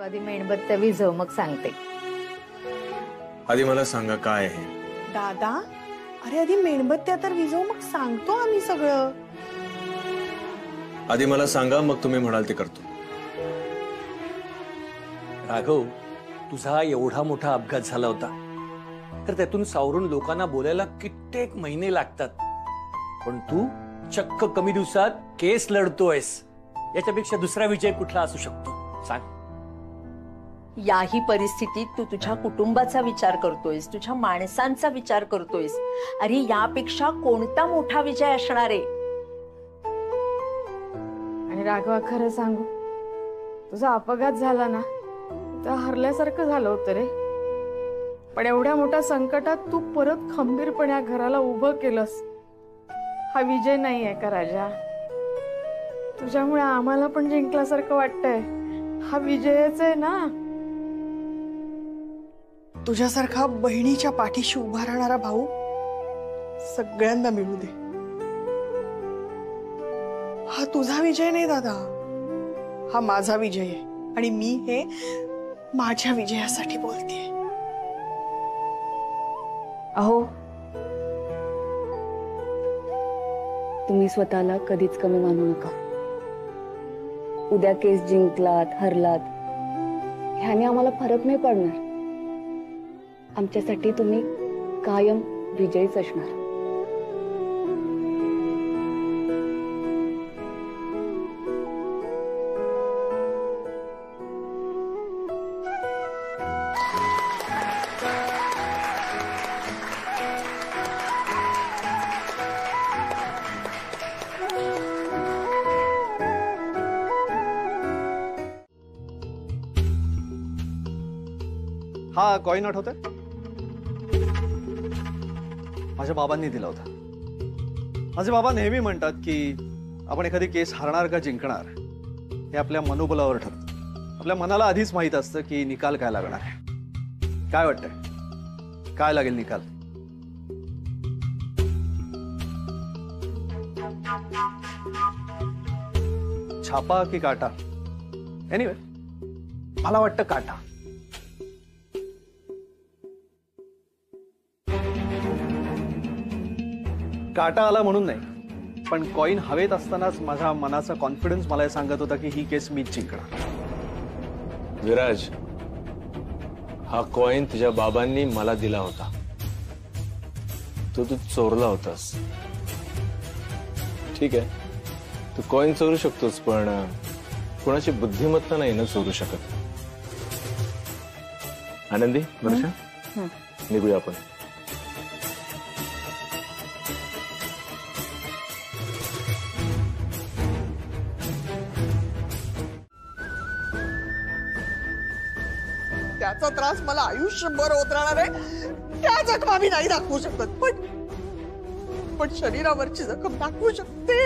आधी मेणबत्त्या विझव मग सांगते. आधी मला सांगा काय आहे. दादा अरे आधी मेणबत्त्या तर विझव मग सांगतो आम्ही सगळं. आधी मला सांगा मग तुम्ही म्हणाल ते करतो. राघव, तुझा एवढा मोठा अपघात झाला होता तर त्यातून सावरून लोकांना बोलायला कित्येक महिने लागतात, पण तू चक्क कमी दिवसात केस लढतोयस. याच्यापेक्षा दुसरा विजय कुठला असू शकतो सांग. याही परिस्थितीत तू तुझ्या कुटुंबाचा विचार करतोयस, तुझ्या माणसांचा विचार करतोयस. अरे यापेक्षा कोणता मोठा विजय असणार आहे. आणि राघवा खरं सांगू, तुझा अपघात झाला ना तर हरल्यासारखं झालं होतं रे. पण एवढ्या मोठ्या संकटात तू परत खंबीरपणे घराला उभं केलंस. हा विजय नाही आहे का राजा? तुझ्यामुळे आम्हाला पण जिंकल्यासारखं वाटतंय. हा विजयच आहे ना. तुझ्यासारखा बहिणीच्या पाठीशी उभा राहणारा भाऊ सगळ्यांना मिळू दे. हा तुझा विजय नाही दादा, हा माझा विजय आहे. आणि मी हे माझ्या विजयासाठी बोलतेय. अहो, तुम्ही स्वतःला कधीच कमी मानू नका. उद्या केस जिंकलात हरलात ह्याने आम्हाला फरक नाही पडणार. आमच्यासाठी तुम्ही कायम विजयीच असणार. हा कॉइन आठवत आहे? माझ्या बाबांनी दिला होता. माझे बाबा नेहमी म्हणतात की आपण एखादी केस हरणार का जिंकणार हे आपल्या मनोबलावर ठरतं. आपल्या मनाला आधीच माहित असतं की निकाल काय लागणार आहे. काय वाटतंय, काय लागेल निकाल? छापा की काटा? एनिवे मला वाटतं काटा. काटा आला म्हणून नाही, पण कॉइन हवेत असतानाच माझ्या मनाचा कॉन्फिडन्स मला सांगत होता की ही केस मीच जिंकणार. विराज, हा कॉइन तुझ्या बाबांनी मला दिला होता. तो तू चोरला होतास. ठीक आहे, तू कॉइन चोरू शकतोस, पण कोणाची बुद्धिमत्ता नाही ना चोरू शकत. आनंदी, वर्षा, निघूया आपण. त्याचा त्रास मला आयुष्यभर होत राहणार आहे. त्या जखमा मी नाही दाखवू शकत, पण शरीरावरची जखम दाखवू शकते.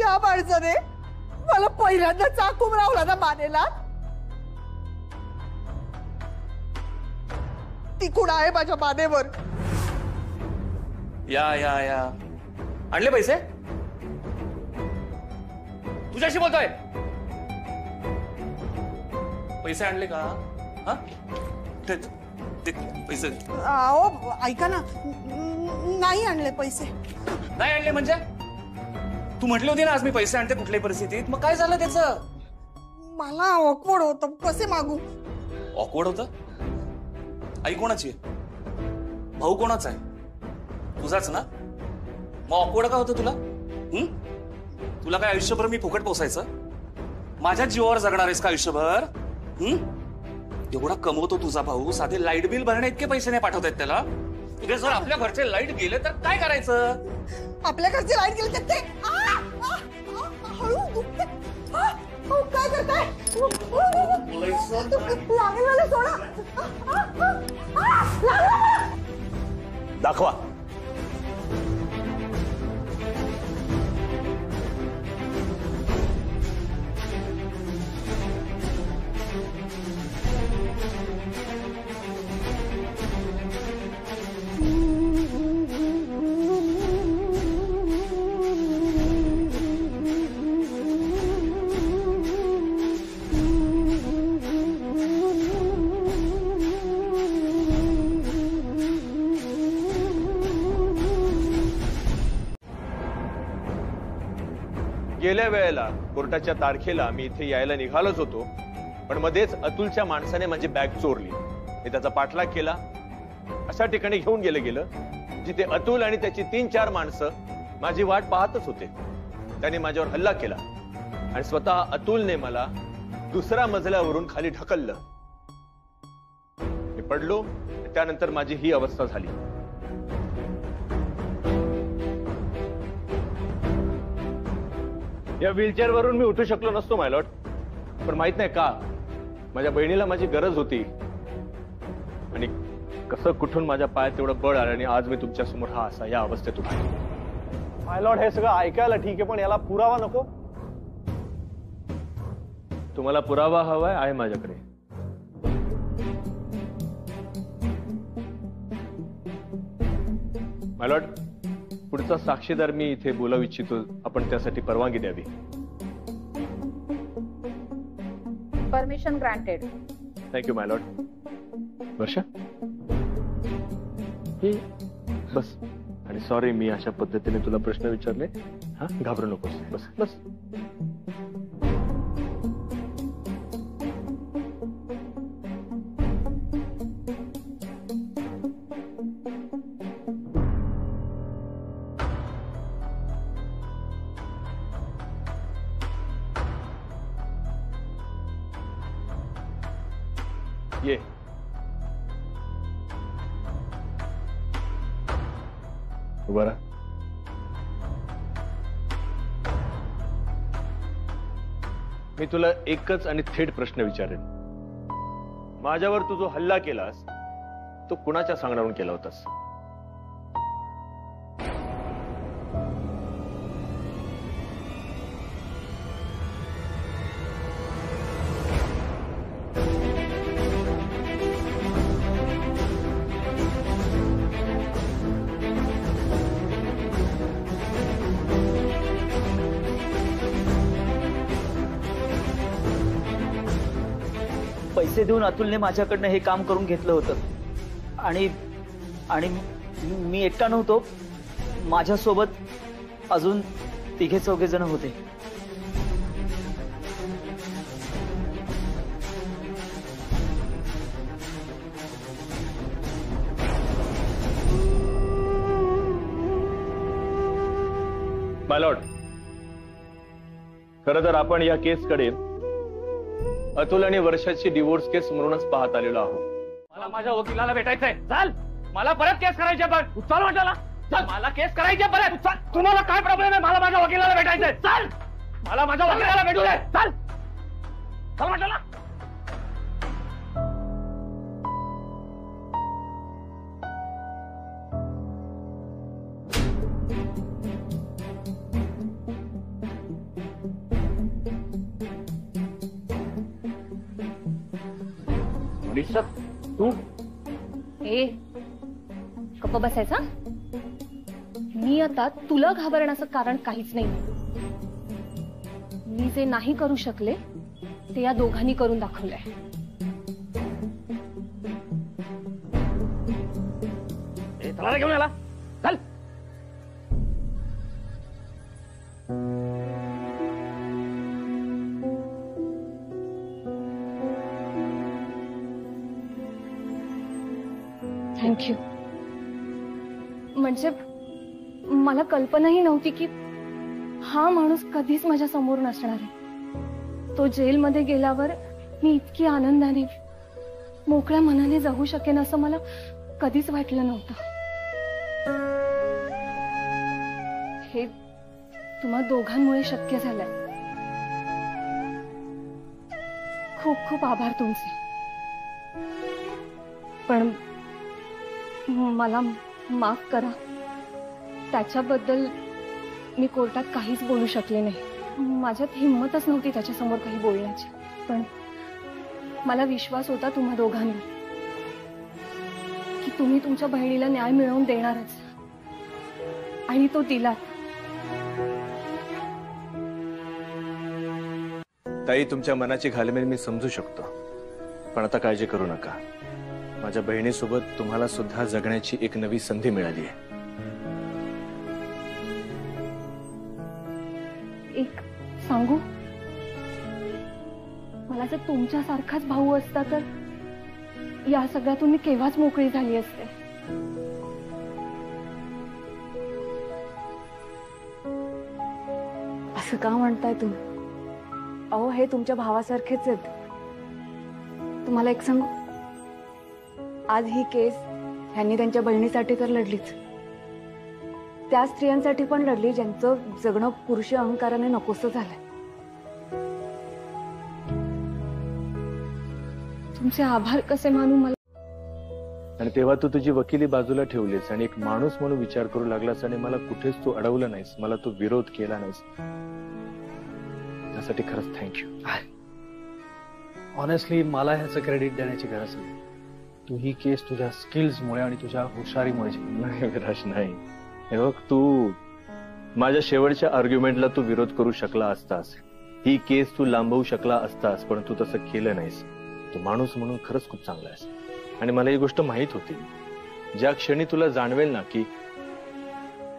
या माणसाने मला पहिल्यांदा चाकू मारला ना मानेला. ती कुणा आहे माझ्या मानेवर? या या या आणले पैसे? तुझ्याशी बोलतोय. पैसे आणले का? हा पैसे? अहो ऐका ना, नाही आणले पैसे. नाही आणले म्हणजे? तू म्हटली होती ना आज मी पैसे आणते कुठल्याही परिस्थितीत. मग काय झालं त्याचं? मला ऑकवर्ड होतं, कसे मागू? ऑकवर्ड होतं? आई कोणाची आहे? भाऊ कोणाचा आहे? तुझाच ना. मग ऑकवर्ड का होतं तुला? तुला काय आयुष्यभर मी फुकट पोसायचं? माझ्या जीवावर जगणार आहेस का आयुष्यभर? एवढा कमवतो तुझा भाऊ, साधे लाईट बिल भरणे इतके पैसे नाही पाठवत आहेत त्याला. जर आपल्या घरचे लाईट गेले तर काय करायचं? आपल्या घरचे लाईट गेले तर ते हळू दुखते. काय करताय? लागेल मला, सोडा. दाखवा. पहिल्या वेळेला कोर्टाच्या तारखेला मी इथे यायला निघालोच होतो, पण मध्येच अतुलच्या माणसाने माझी बॅग चोरली. मी त्याचा पाठलाग केला. अशा ठिकाणी घेऊन गेलं जिथे अतुल आणि त्याची 3-4 माणसं माझी वाट पाहतच होते. त्याने माझ्यावर हल्ला केला आणि स्वतः अतुलने मला दुसऱ्या मजल्यावरून खाली ढकललं. मी पडलो. त्यानंतर माझी ही अवस्था झाली. या व्हीलचेअर वरून मी उठू शकलो नसतो माय लॉर्ड, पण माहित नाही का माझ्या बहिणीला माझी गरज होती आणि कसं कुठून माझ्या पायात तेवढं बळ आलं आणि आज मी तुमच्या समोर हा असा या अवस्थेत उभा आहे. माय लॉर्ड, हे सगळं ऐकायला ठीक आहे, पण याला पुरावा नको? तुम्हाला पुरावा हवाय? आहे माझ्याकडे. माय लॉर्ड, पुढचा साक्षीदार मी इथे बोलावू इच्छितो. आपण त्यासाठी परवानगी द्यावी. Permission granted. थँक्यू माय लॉर्ड. वर्षा, बस. आणि सॉरी मी अशा पद्धतीने तुला प्रश्न विचारले. हा, घाबरू नकोस. बस बस. ये. उभा राहा. मी तुला एकच आणि थेट प्रश्न विचारेन. माझ्यावर तू जो हल्ला केलास तो कुणाच्या सांगण्यावरून केला होतास? पैसे देऊन अतुलने माझ्याकडनं हे काम करून घेतलं होतं आणि आणि मी एकटा नव्हतो. माझ्यासोबत अजून 3-4 जण होते. माय लॉर्ड, खरं तर आपण या केसकडे अतुल आणि वर्षाची डिवोर्स केस म्हणूनच पाहत आलेलो आहोत. मला माझ्या वकिलाला भेटायचंय. चाल, मला परत केस करायची. पण चाल म्हटलं. चल, मला केस करायची परत. तुम्हाला काय प्रॉब्लेम आहे? मला माझ्या वकिलाला भेटायचंय. चाल, मला माझ्या वकिलाला भेटू दे. चाल, चल म्हटलं ना. तू ए गप्प बसायचा. मी आता तुला घाबरण्याचं कारण काहीच नाही. मी जे नाही करू शकले ते या दोघांनी करून दाखवलंय. चला घेऊन आला. चल. थँक्यू. म्हणजे मला कल्पनाही नव्हती की हा माणूस कधीच माझ्या समोर नसणार आहे. तो जेलमध्ये गेल्यावर मी इतकी आनंदाने मोकळ्या मनाने जगू शकेन असं मला कधीच वाटलं नव्हतं. हे तुम्हा दोघांमुळे शक्य झालंय. खूप खूप आभार तुमचे. पण मला माफ करा. त्याच्याबद्दल मी कोर्टात काहीच बोलू शकले नाही. माझ्यात हिंमतच नव्हती त्याच्यासमोर काही बोलण्याची. पण मला विश्वास होता तुम्हा दोघांवर की तुम्ही तुमच्या बहिणीला न्याय मिळवून देणारच. आणि तो दिला. ताई, तुमच्या मनाची घालमेल मी समजू शकतो, पण आता काळजी करू नका. माझ्या बहिणीसोबत तुम्हाला सुद्धा जगण्याची एक नवी संधी मिळाली आहे. सांगू, मला जर तुमच्यासारखाच भाऊ असता तर या सगळ्यातून मी केव्हाच मोकळी झाली असते. असं का म्हणताय तुम्ही? अहो, हे तुमच्या भावासारखेच आहेत. तुम्हाला एक सांगू, आज ही केस ह्यांनी त्यांच्या बहिणीसाठी तर लढलीच, त्या स्त्रियांसाठी पण लढली ज्यांचं जगणं पुरुष अहंकाराने नकोसं झालंय. तुमचे आभार कसे मानू मला. आणि तेव्हा तू तुझी वकिली बाजूला ठेवलीस आणि एक माणूस म्हणून विचार करू लागलास आणि मला कुठेच तू अडवलं नाहीस, मला तू विरोध केला नाहीस. त्यासाठी खरंच थँक्यू. ऑनेस्टली मला ह्याचं क्रेडिट देण्याची गरज नाही. तू ही केस तुझ्या स्किल्समुळे आणि तुझ्या हुशारीमुळे जिंकली. नाही विराज, नाही. हे बघ, तू माझ्या शेवटच्या आर्ग्युमेंटला तू विरोध करू शकला असतास, ही केस तू लांबवू शकला असतास, पण तू तसं केलं नाहीस. तू माणूस म्हणून खरंच खूप चांगला आहेस. आणि मला ही गोष्ट माहित होती, ज्या क्षणी तुला जाणवेल ना की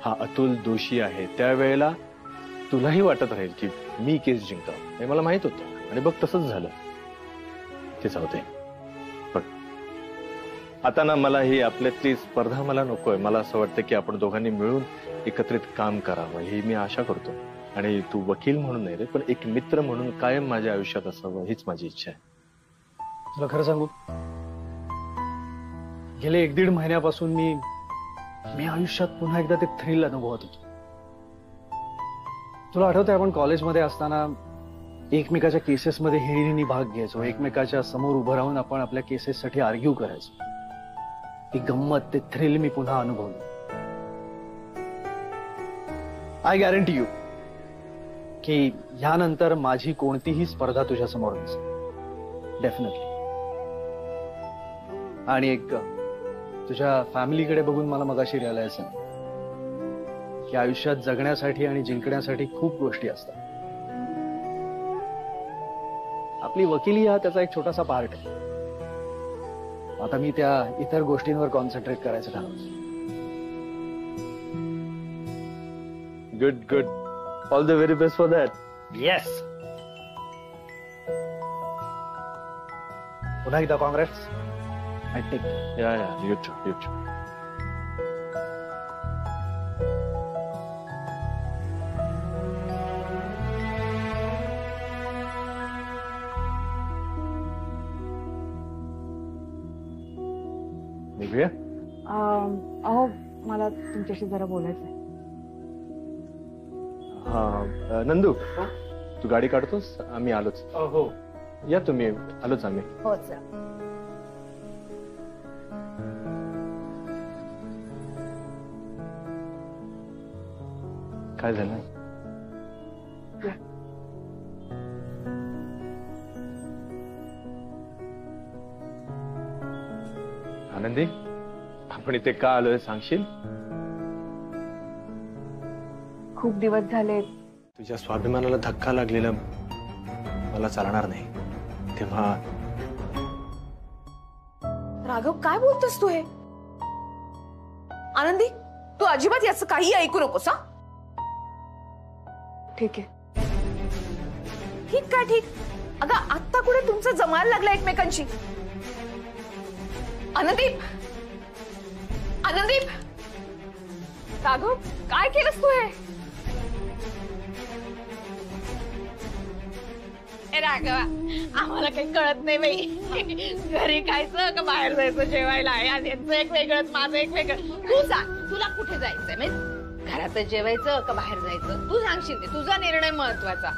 हा अतुल दोषी आहे, त्यावेळेला तुलाही वाटत राहील की मी केस जिंकावं. हे मला माहित होतं आणि बघ तसंच झालं. ते जाऊ दे. पण आता ना मला ही आपल्यातली स्पर्धा मला नकोय. मला असं वाटतं की आपण दोघांनी मिळून एकत्रित काम करावं, ही मी आशा करतो. आणि तू वकील म्हणून नाही रे, पण एक मित्र म्हणून कायम माझ्या आयुष्यात असावं हीच माझी इच्छा आहे. तुला खरं सांगू, गेले 1-1.5 महिन्यापासून मी आयुष्यात पुन्हा एकदा ते थ्रिल अनुभवत होतो. तुला आठवतंय आपण कॉलेजमध्ये असताना एकमेकाच्या केसेसमध्ये हिरिरीने भाग घ्यायचो, एकमेकाच्या समोर उभं राहून आपण आपल्या केसेससाठी आर्ग्यू करायचो. ती गंमत, ते थ्रिल मी पुन्हा अनुभवलं. आय गॅरंटी यू की यानंतर माझी कोणतीही स्पर्धा तुझ्या समोर नसेल. डेफिनेटली. आणि एक तुझ्या फॅमिलीकडे बघून मला मगाशी रिअलाइज झालं की आयुष्यात जगण्यासाठी आणि जिंकण्यासाठी खूप गोष्टी असतात. आपली वकिली हा त्याचा एक छोटासा पार्ट आहे. आता मी त्या इतर गोष्टींवर कॉन्सन्ट्रेट करायचं ठरवलं. Good good. All the very best for that. Yes. पुन्हा एकदा Congress. I take it. Yeah, you too, you too. निघूया? अहो, मला तुमच्याशी जरा बोलायचंय. हा, नंदू, तू गाडी काढतोस? आम्ही आलोच. हो. या तुम्ही, आलोच आम्ही. हो सर. काय झालं? आनंदी, आपण इथे का आलोय सांगशील? खूप दिवस झाले. तुझ्या स्वाभिमानाला धक्का लागलेला मला चालणार नाही. तेव्हा राघव, काय बोलतोस तू हे? आनंदी, तू अजिबात याचं काही ऐकू नकोस. हा, ठीक आहे. ठीक काय ठीक? अगं, आत्ता कुठे तुमचं जमायला लागलं एकमेकांशी? आनंदीप, आनंदीप, राघव, काय केलंस तू हे? राघवा, आम्हाला काही कळत नाही बाई. घरी खायचं का बाहेर जायचं जेवायला? यांचं एक वेगळंच, माझं एक वेगळं. तू सांग, तुला कुठे जायचंय? घरातच जेवायचं का बाहेर जायचं? तू सांगशील ते. तुझा निर्णय महत्वाचा.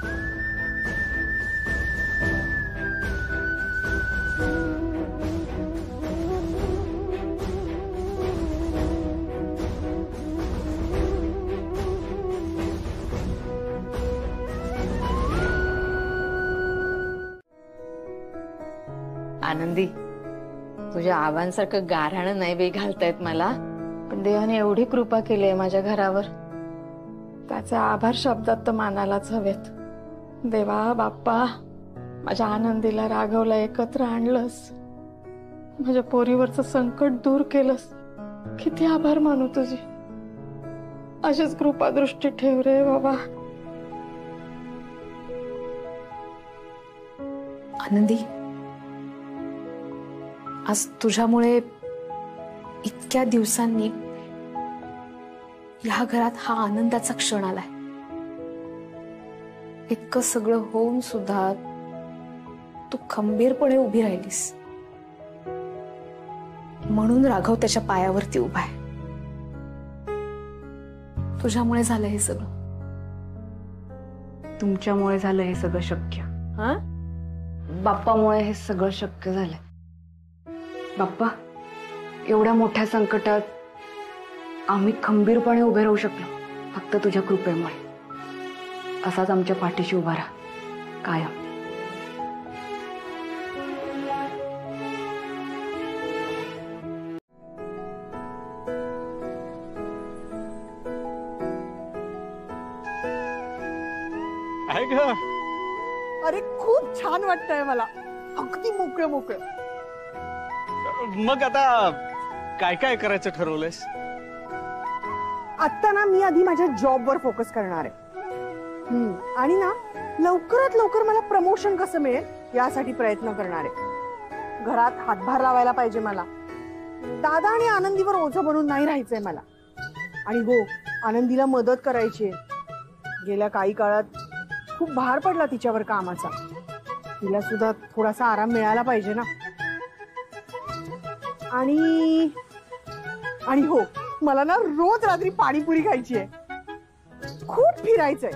आनंदी, तुझ्या आव्हांसारखं गाऱ्हाणं नाही बाई घालतायत मला. पण देवाने एवढी कृपा केली आहे माझ्या घरावर, त्याचे आभार शब्दात तर मानायलाच हवेत. देवा बाप्पा, माझ्या आनंदीला, राघवला एकत्र आणलंस, माझ्या पोरीवरचं संकट दूर केलंस. किती आभार मानू तुझी. अशीच कृपा दृष्टी ठेव रे बाबा. आनंदी, आज तुझ्यामुळे इतक्या दिवसांनी ह्या घरात हा आनंदाचा क्षण आलाय. इतकं सगळं होऊन सुद्धा तू खंबीरपणे उभी राहिलीस, म्हणून राघव त्याच्या पायावरती उभा आहे. तुझ्यामुळे झालं हे सगळं, तुमच्यामुळे झालं हे सगळं शक्य. हा, बाप्पामुळे हे सगळं शक्य झालंय. बाप्पा, एवढ्या मोठ्या संकटात आम्ही खंबीरपणे उभे राहू शकलो फक्त तुझ्या कृपेमुळे. असाच आमच्या पाठीशी उभा राहा कायम. आहे का? अरे खूप छान वाटतंय मला, अगदी मोकळं मोकळं. मग आता काय काय करायचं ठरवलंयस? आता ना मी आधी माझ्या जॉबवर फोकस करणार आहे. आणि ना लवकरात लवकर मला प्रमोशन कसं मिळेल यासाठी प्रयत्न करणार आहे. घरात हातभार लावायला पाहिजे मला. दादा आणि आनंदीवर ओझं बनून नाही राहायचंय मला. आणि हो, आनंदीला मदत करायची आहे. गेल्या काही काळात खूप भार पडला तिच्यावर कामाचा. तिला सुद्धा थोडासा आराम मिळाला पाहिजे ना. आणि आणि हो, मला ना रोज रात्री पाणीपुरी खायची आहे. खूप फिरायचंय.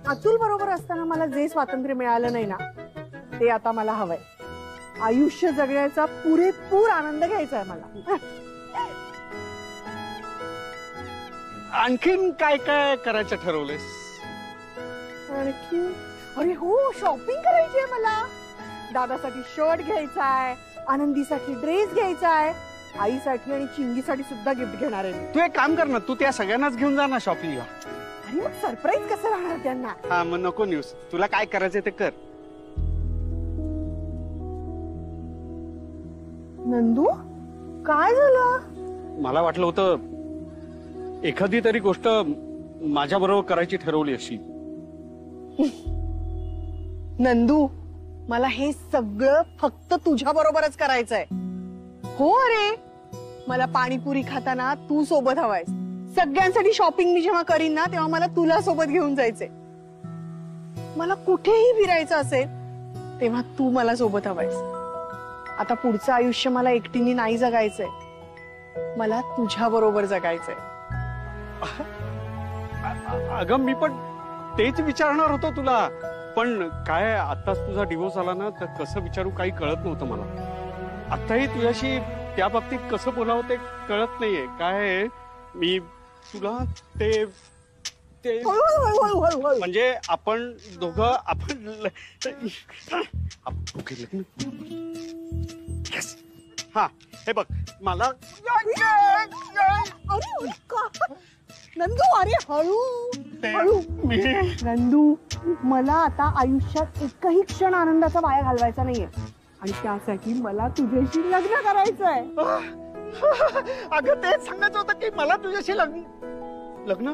अतुल बरोबर असताना मला जे स्वातंत्र्य मिळालं नाही ना, ते आता मला हवंय. आयुष्य जगण्याचा पुरेपूर आनंद घ्यायचा आहे मला. आणखीन काय काय करायचं ठरवलंयस? आणखी, अरे हो, शॉपिंग करायची आहे मला. दादासाठी शर्ट घ्यायचा आहे, आनंदीसाठी ड्रेस घ्यायचा आहे, आईसाठी आणि चिंगीसाठी सुद्धा गिफ्ट घेणार आहे. तू एक काम कर ना, तू त्या सगळ्यांनाच घेऊन जा ना शॉपिंगला. आणि मग सरप्राईज कसं राहणार त्यांना? हा, मग नको न्यूज. तुला काय करायचंय ते कर. नंदू, काय झालं? मला वाटलं होतं एखादी तरी गोष्ट माझ्या बरोबर करायची ठरवली अशी. नंदू, मला हे सगळं फक्त तुझ्या बरोबरच करायचंय. हो, अरे मला पाणीपुरी खाताना तू सोबत हवायस. सगळ्यांसाठी शॉपिंग मी जेव्हा करीन ना, तेव्हा मला तुला सोबत घेऊन जायचंय. मला कुठेही फिरायचं असेल तेव्हा तू मला सोबत हवायस. आता पुढचं आयुष्य मला एकटीने नाही जगायचंय, मला तुझ्या बरोबर जगायचंय. अगं, मी पण तेच विचारणार होतो तुला. पण काय, आताच तुझा डिवोर्स आला ना, तर कसं विचारू काही कळत नव्हतं मला. आताही तुझ्याशी त्या बाबतीत कसं बोलावं ते कळत नाहीये. काय मी तुला ते म्हणजे आपण दोघं हा, हे बघ मला. नंदू, अरे हळू हळू. नंदू, मला आता आयुष्यात एकही क्षण आनंदाचा वाया घालवायचा नाहीये. आणि त्यासाठी मला तुझ्याशी लग्न करायचंय. अगं, तेच सांगायचं होतं की मला तुझ्याशी लग्न.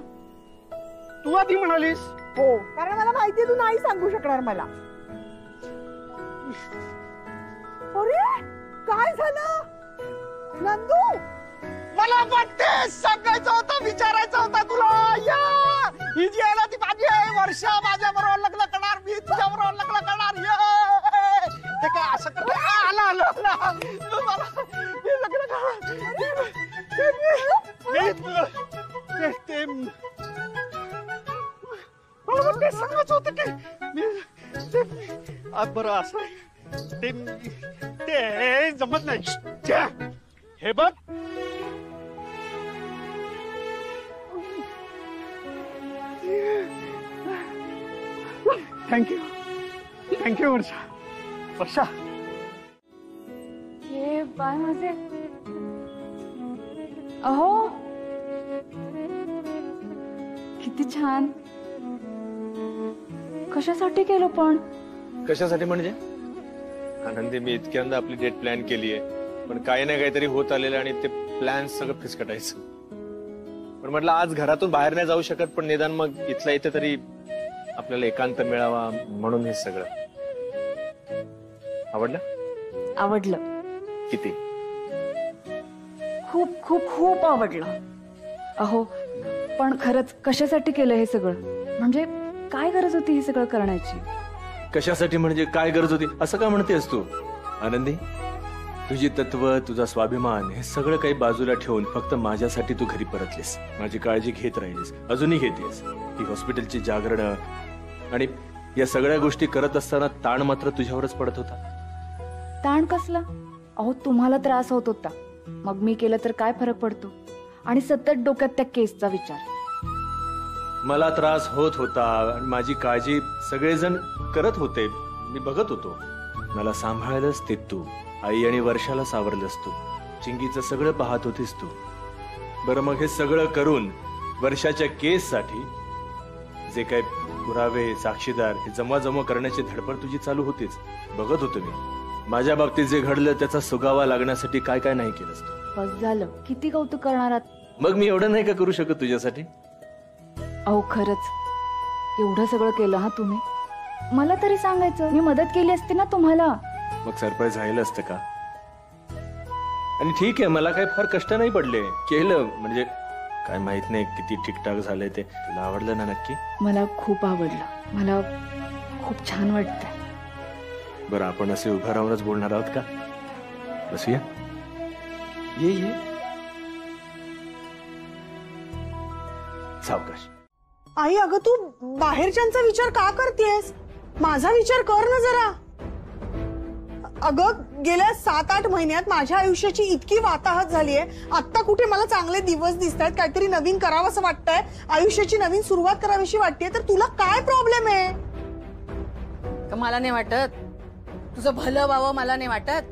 तू आधी म्हणालीस. हो, कारण मला माहितीये तू नाही सांगू शकणार मला. अरे काय झालं नंदू? मला वाटते सांगायचं होतं, विचारायचं होतं तुला. या ही जी आहे ना, ती माझी आहे. वर्षा माझ्या बरोबर लग्न करणार, मी तुझ्या बरोबर लग्न करणार. ते काय असं कर. आला मी लग्न करणार. मला ते सांगायचं होतं की बरं असं ते जमत नाही. हे बघ, थँक्यू वर्षा. हे बाय माझे. अहो, किती छान. कशासाठी केलं पण? कशासाठी म्हणजे? आनंदी, मी इतक्यांदा आपली डेट प्लॅन केली आहे, पण काही ना काहीतरी होत आलेलं आणि ते प्लॅन सगळं फिसकटायचं. पण म्हटलं आज घरातून बाहेर नाही जाऊ शकत, पण निदान मग इथल्या इथे तरी आपल्याला एकांत मिळावा, म्हणून हे सगळं. आवडलं? आवडलं, किती? खूप खूप खूप आवडलं. अहो पण खरंच कशासाठी केलं हे सगळं? म्हणजे काय गरज होती हे सगळं करण्याची? कशासाठी म्हणजे काय गरज होती असं का म्हणतेस तू? आनंदी, तुझी तत्व, तुझा स्वाभिमान हे सगळं काही बाजूला ठेवून फक्त माझ्यासाठी तू घरी परतलीस, माझी काळजी घेत राहिलीस, अजूनही घेतेस. ही हॉस्पिटलची जागरणं आणि या सगळ्या गोष्टी करत असताना ताण मात्र तुझ्यावरच पडत होता. ताण कसला? अहो तुम्हाला त्रास होत होता, मग मी केलं तर काय फरक पडतो? आणि सतत डोक्यात त्या केसचा विचार. मला त्रास होत होता आणि माझी काळजी सगळेजण करत होते, मी बघत होतो. मला सांभाळलंस ते तू, आई आणि वर्षाला सावरलंस तू, चिंगीचं सगळं पाहत होतीस तू. बरं मग हे सगळं करून वर्षाच्या केससाठी जे काही पुरावे, साक्षीदार हे जमा करण्याची धडपड तुझी चालू होतीच, बघत होतो मी. माझ्या बाबतीत जे घडलं त्याचा सुगावा लागण्यासाठी काय काय नाही केलंस तू. बस झालं, किती कौतुक करणार आहात? मग मी एवढं नाही का करू शकत तुझ्यासाठी? अहो खरंच एवढं सगळं केलं हा तुम्ही. मला तरी सांगायचं, मी मदत केली असती ना तुम्हाला. मग सरप्राईज राहिलं असतं का? आणि ठीक आहे, मला काही फार कष्ट नाही पडले, केलं. म्हणजे काय माहित नाही किती ठीकठाक झालंय ते. तुला आवडलं ना नक्की? मला खूप आवडलं, मला खूप छान वाटतंय. बरं आपण असे उभं राहूनच बोलणार आहोत का? बसूया. ये ये सावकाश. आई अगं तू बाहेरच्यांचा विचार का करतेस? माझा विचार कर ना जरा. अगं गेल्या 7-8 महिन्यात माझ्या आयुष्याची इतकी वाताहत झालीये. आता कुठे मला चांगले दिवस दिसत आहेत, काहीतरी नवीन करावं असं वाटतंय, आयुष्याची नवीन सुरुवात करावीशी वाटतेय. तर तुला काय प्रॉब्लेम आहे? मला नाही वाटत तुझं भलं व्हावं, मला नाही वाटत.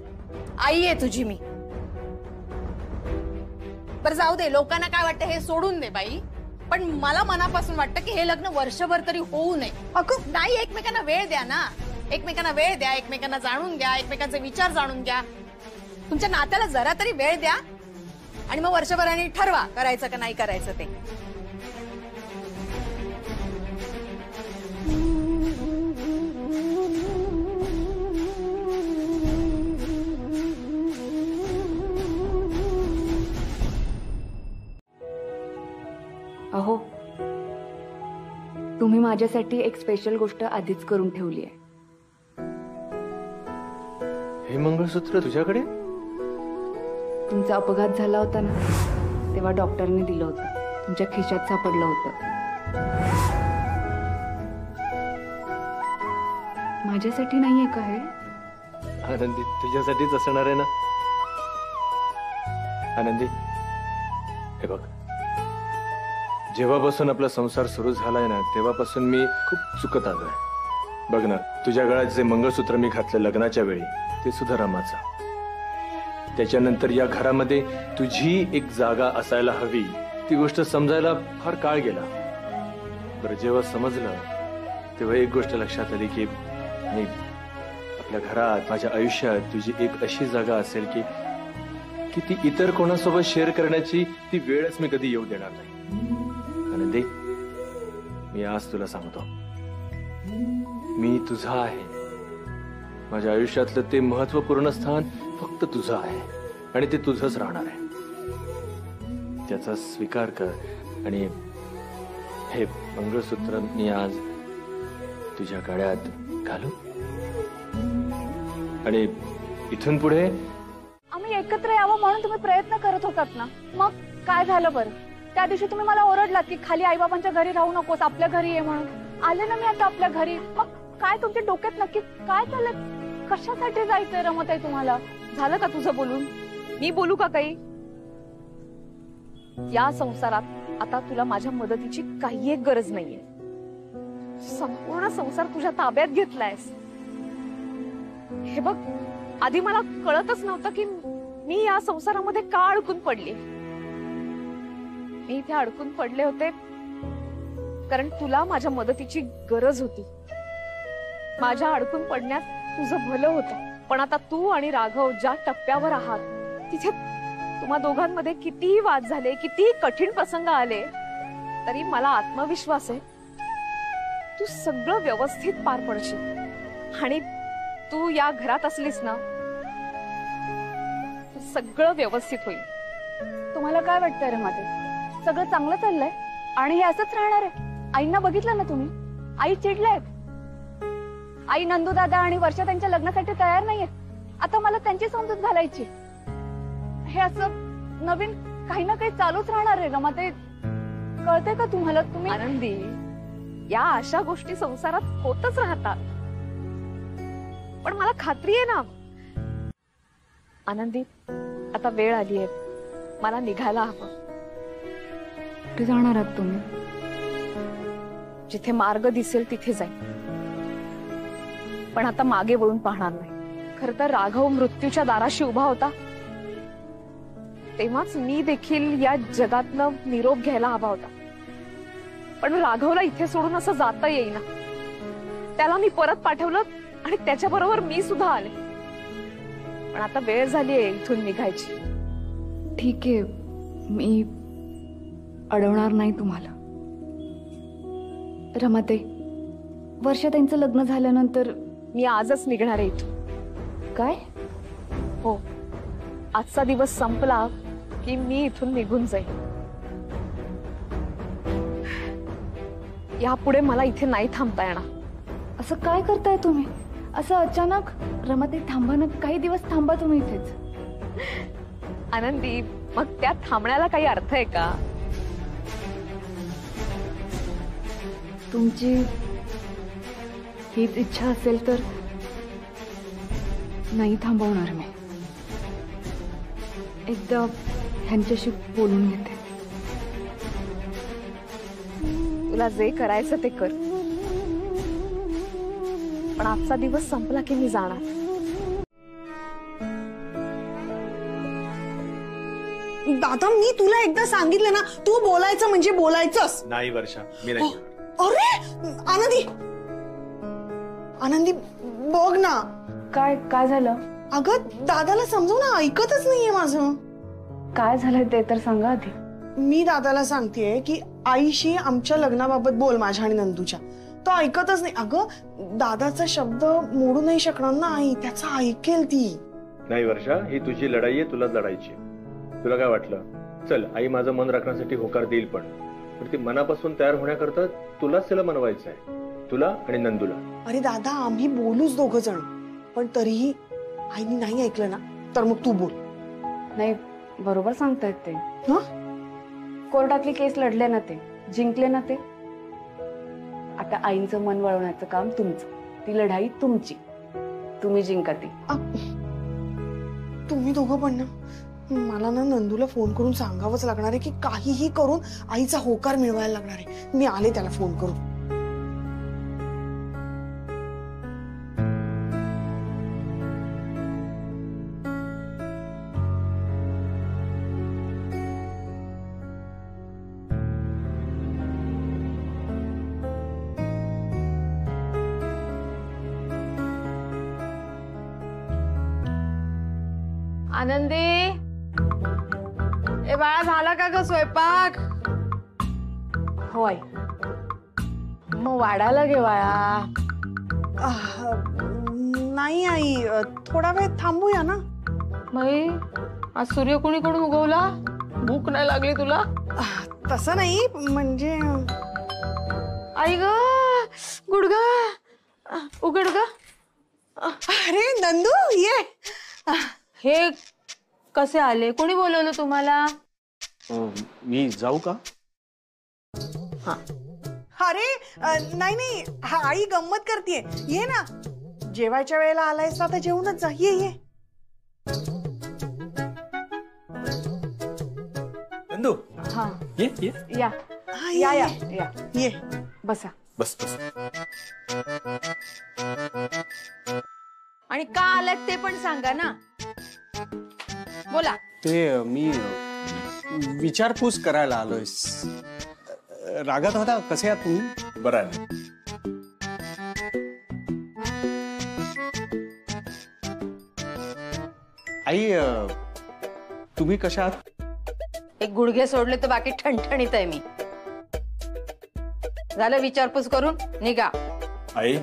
आई आहे तुझी मी. बरं जाऊ दे, लोकांना काय वाटतं हे सोडून दे बाई. पण मला मनापासून वाटतं की हे लग्न वर्षभर तरी होऊ नये. नाही, एकमेकांना वेळ द्या ना, एकमेकांना वेळ द्या, एकमेकांना जाणून घ्या, एकमेकांचे विचार जाणून घ्या. तुमच्या नात्याला जरा तरी वेळ द्या आणि मग वर्षभराने ठरवा करायचं का नाही करायचं ते. अहो तुम्ही माझ्यासाठी एक स्पेशल गोष्ट आधीच करून ठेवली आहे. हे मंगळसूत्र तुझ्याकडे? तुमचा अपघात झाला होता ना, तेव्हा डॉक्टरने दिलं होतं, तुमच्या खिशात सापडलं होतं. माझ्यासाठी नाहीये का हे? आनंदी तुझ्यासाठीच असणार आहे ना. आनंदी हे बघ, जेव्हापासून आपला संसार सुरू झालाय ना तेव्हापासून मी खूप चुकत आलोय. बघ ना, तुझ्या गळ्यात जे मंगळसूत्र मी घातलं लग्नाच्या वेळी ते सुद्धा रमाचं. त्याच्यानंतर या घरामध्ये तुझी एक जागा असायला हवी ती गोष्ट समजायला फार काळ गेला. बरं जेव्हा समजलं तेव्हा एक गोष्ट लक्षात आली की आपल्या घरात, माझ्या आयुष्यात तुझी एक अशी जागा असेल की ती इतर कोणासोबत शेअर करण्याची ती वेळच मी कधी येऊ देणार नाही. आनंदी मी आज तुला सांगतो, मी तुझा आहे. माझ्या आयुष्यातलं ते महत्वपूर्ण स्थान फक्त तुझं आहे आणि ते तुझंच राहणार आहे. त्याचा स्वीकार कर आणि हे मंगळसूत्र मी आज तुझ्या गळ्यात घालू आणि इथून पुढे आम्ही एकत्र यावं म्हणून तुम्ही प्रयत्न करत होतात ना, मग काय झालं बरं? त्या दिवशी तुम्ही मला ओरडलात की खाली आईबाबांच्या घरी राहू नकोस, आपल्या घरी ये म्हणून. आले ना मी आता आपल्या घरी. मग काय तुमच्या डोक्यात नक्की काय चाललंय? कशासाठी जायचंय रमताई तुम्हाला? झालं का तुझं बोलून? मी बोलू का काही? या संसारात आता तुला माझ्या मदतीची काही एक गरज नाहीये. संपूर्ण संसार तुझ्या ताब्यात घेतलायस. हे बघ, आधी मला कळतच नव्हतं की मी या संसारामध्ये का अडकून पडले. मी इथे अडकून पडले होते कारण तुला माझ्या मदतीची गरज होती. माझ्या अडकून पडण्यात तुझं भलं होतं. पण आता तू आणि राघव ज्या टप्प्यावर आहात तिथे तुम्हा दोघांमध्ये कितीही वाद झाले, कितीही कठीण प्रसंग आले, तरी मला आत्मविश्वास आहे तू सगळं व्यवस्थित पार पडशील. आणि तू या घरात असलीस ना तर सगळं व्यवस्थित होईल. तुम्हाला काय वाटतंय रमाते? सगळं चांगलं चाललंय आणि हे असंच राहणार आहे. आईंना बघितलं ना तुम्ही, आई चिडल्यात. आई नंदू दादा आणि वर्षा त्यांच्या लग्नासाठी तयार नाहीये. आता मला त्यांची समजूत घालायची. हे असं नवीन काही ना काही चालूच राहणार आहे रमाते. कळतंय का तुम्हाला? तुम्ही आनंदी, या अशा गोष्टी संसारात होतच राहतात. पण मला खात्री आहे ना आनंदी, आता वेळ आली आहे, मला निघायला हवं. कुठे जाणार आहात तुम्ही? जिथे मार्ग दिसेल तिथे जाईल, पण आता मागे वळून पाहणार नाही. खर तर राघव मृत्यूच्या दाराशी उभा होता तेव्हाच मी देखील या जगातनं निरोप घ्यायला हवा होता. पण राघवला इथे सोडून असं जाता येईना. त्याला मी परत पाठवलं आणि त्याच्याबरोबर मी सुद्धा आले. पण आता वेळ झालीये इथून निघायची. ठीक आहे, मी अडवणार नाही तुम्हाला. रमाते, वर्ष त्यांचं लग्न झाल्यानंतर मी आजच निघणार आहे इथून. काय? हो, आजचा दिवस संपला की मी इथून निघून जाईल. यापुढे मला इथे नाही थांबता येणार. असं काय करताय तुम्ही? असं अचानक? रमाते, थांबा ना, काही दिवस थांबा तुम्ही इथेच. आनंदी, मग त्या थांबण्याला काही अर्थ आहे का? तुमची हीच इच्छा असेल तर नाही थांबवणार मी. एकदा ह्यांच्याशी बोलून घेते. तुला जे करायचं ते कर, पण आजचा दिवस संपला की मी जाणार. दादा, मी तुला एकदा सांगितलं ना, तू बोलायचं म्हणजे बोलायचंच. नाही वर्षा, मी नाही. अरे आनंदी, आनंदी बघ ना. काय काय झालं? अगं दादाला समजव ना, ऐकतच नाहीये माझं. काय झालंय ते तर सांगा आधी. मी दादाला सांगतेय की आईशी आमच्या लग्नाबाबत बोल, माझ्या आणि नंदूच्या. तो ऐकतच नाही. अगं दादाचा शब्द मोडू नाही शकणार ना आई, त्याचा ऐकेल ती. नाही वर्षा, ही तुझी लढाई आहे, तुलाच लढायची. तुला काय वाटलं? चल, आई माझं मन राखण्यासाठी होकार देईल, पण ती मनापासून तयार होण्याकरता तुलाच त्याला मनवायचं आहे, तुला आणि नंदूला. अरे दादा, आम्ही बोलूच दोघं जण, पण तरीही आईनी नाही ऐकलं ना तर मग तू बोल. नाही, बरोबर सांगतायत ते. कोर्टातली केस लढले ना ते, जिंकले ना ते. आता आईंचं मन वळवण्याचं काम तुमचं, ती लढाई तुमची, तुम्ही जिंका ती. तुम्ही दोघं पण ना, मला ना नंदूला फोन करून सांगावंच लागणार आहे की काहीही करून आईचा होकार मिळवायला लागणार आहे. मी आले त्याला फोन करून. आनंदी, ए बाळा, झाला का ग स्वयंपाक? हो आई. मग वाढायला घे बाळा. नाही आई, थोडा वेळ थांबूया ना. मई, आज सूर्य कोणीकडून उगवला? भूक नाही लागली तुला? तसं नाही, म्हणजे आई ग, गुडगा उघड ग. अरे नंदू, ये. हे कसे आले? कोणी बोलवलं तुम्हाला? मी जाऊ का? अरे नाही नाही, आई गंमत करतेय. ये ना, जेवायच्या वेळेला आलायस आता जेवूनच जा. ये ये. नंदू, हा, ये ये. या या या या, ये. बसा. बस बस. आणि का आलात ते पण सांगा ना. बोला. ते मी विचारपूस करायला आलोय. रागात होता? कसे आहात तुम्ही? बरं आहे. आई, तुम्ही कशा आहात? एक गुडघे सोडले तर बाकी ठणठणीत आहे मी. झालं विचारपूस करून निघा. आई,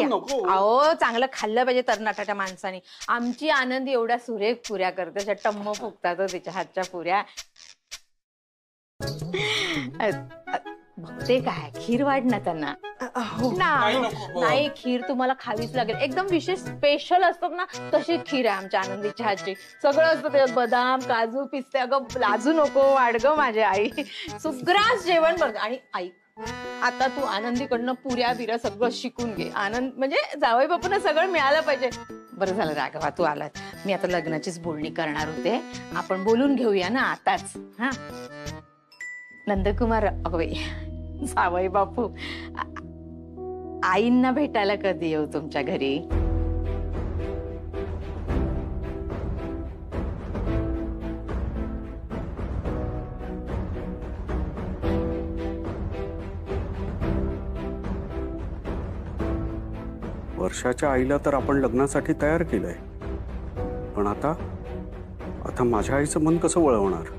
पुऱ्या अहो चांगलं खाल्लं पाहिजे तरनाटाच्या माणसाने. आमची आनंदी एवढ्या सुरेख पुऱ्या करते, अशा टम्म फुगतात तिच्या हातच्या पुऱ्या. बघते काय खीर वाढ ना त्यांना. नाही खीर तुम्हाला खावीच लागेल. एकदम विशेष स्पेशल असतात ना तशी खीर आहे आमच्या आनंदीच्या हातची. सगळं असतं त्याच्यात, बदाम काजू पिस्ते. अगं लाजू नको वाढ ग माझी आई. सुग्रास जेवण बघ. आणि आई आता तू आनंदीकडनं पुऱ्या बिऱ्या सगळं शिकून घे. आनंद म्हणजे जावई बापूंना सगळं मिळालं पाहिजे. बरं झालं राघवा तू आलात. मी आता लग्नाचीच बोलणी करणार होते. आपण बोलून घेऊया ना आताच. हा नंदकुमार अगं बाई जावई बापू आईंना भेटायला कधी येऊ तुमच्या घरी? वर्षाच्या आईला तर आपण लग्नासाठी तयार केलंय, पण आता माझ्या आईचं मन कसं वळवणार?